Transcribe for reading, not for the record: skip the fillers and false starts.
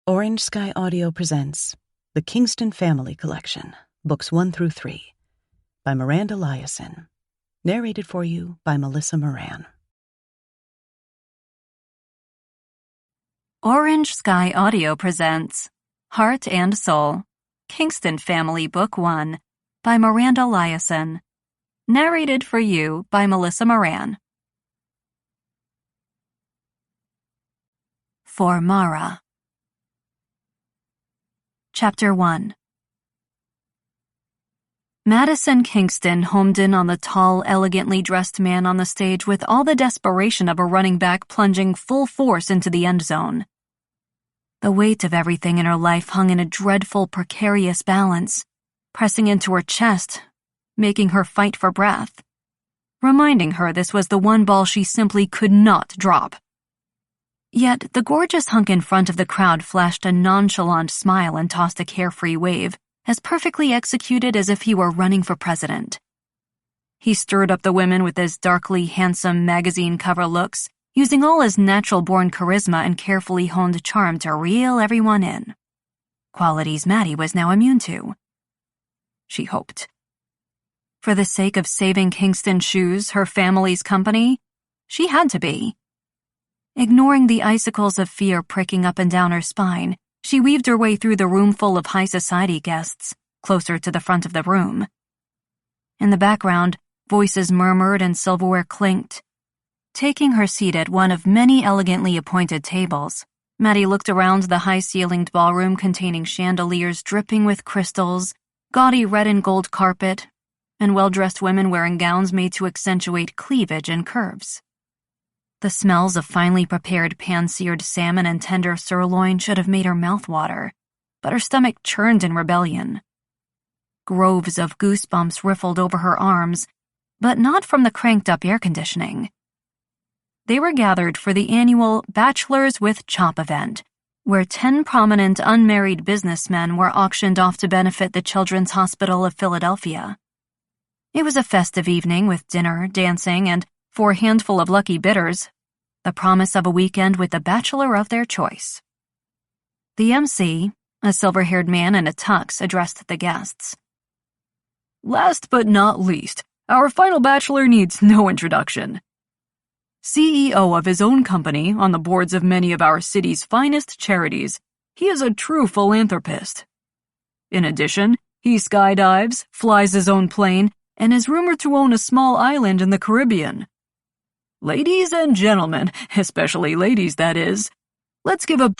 Orange Sky Audio presents The Kingston Family Collection, Books 1 through 3, by Miranda Liasson. Narrated for you by Melissa Moran. Orange Sky Audio presents Heart and Soul, Kingston Family Book 1, by Miranda Liasson. Narrated for you by Melissa Moran. For Mara. Chapter 1. Madison Kingston homed in on the tall, elegantly dressed man on the stage with all the desperation of a running back plunging full force into the end zone. The weight of everything in her life hung in a dreadful, precarious balance, pressing into her chest, making her fight for breath, reminding her this was the one ball she simply could not drop. Yet the gorgeous hunk in front of the crowd flashed a nonchalant smile and tossed a carefree wave, as perfectly executed as if he were running for president. He stirred up the women with his darkly handsome magazine cover looks, using all his natural-born charisma and carefully honed charm to reel everyone in. Qualities Maddie was now immune to. She hoped. For the sake of saving Kingston Shoes, her family's company, she had to be. Ignoring the icicles of fear pricking up and down her spine, she weaved her way through the room full of high society guests, closer to the front of the room. In the background, voices murmured and silverware clinked. Taking her seat at one of many elegantly appointed tables, Maddie looked around the high-ceilinged ballroom containing chandeliers dripping with crystals, gaudy red and gold carpet, and well-dressed women wearing gowns made to accentuate cleavage and curves. The smells of finely prepared pan-seared salmon and tender sirloin should have made her mouth water, but her stomach churned in rebellion. Groves of goosebumps riffled over her arms, but not from the cranked-up air conditioning. They were gathered for the annual Bachelors with Chop event, where 10 prominent unmarried businessmen were auctioned off to benefit the Children's Hospital of Philadelphia. It was a festive evening with dinner, dancing, and, for a handful of lucky bidders, the promise of a weekend with the bachelor of their choice. The MC, a silver-haired man in a tux, addressed the guests. Last but not least, our final bachelor needs no introduction. CEO of his own company, on the boards of many of our city's finest charities, he is a true philanthropist. In addition, he skydives, flies his own plane, and is rumored to own a small island in the Caribbean. Ladies and gentlemen, especially ladies, that is, let's give a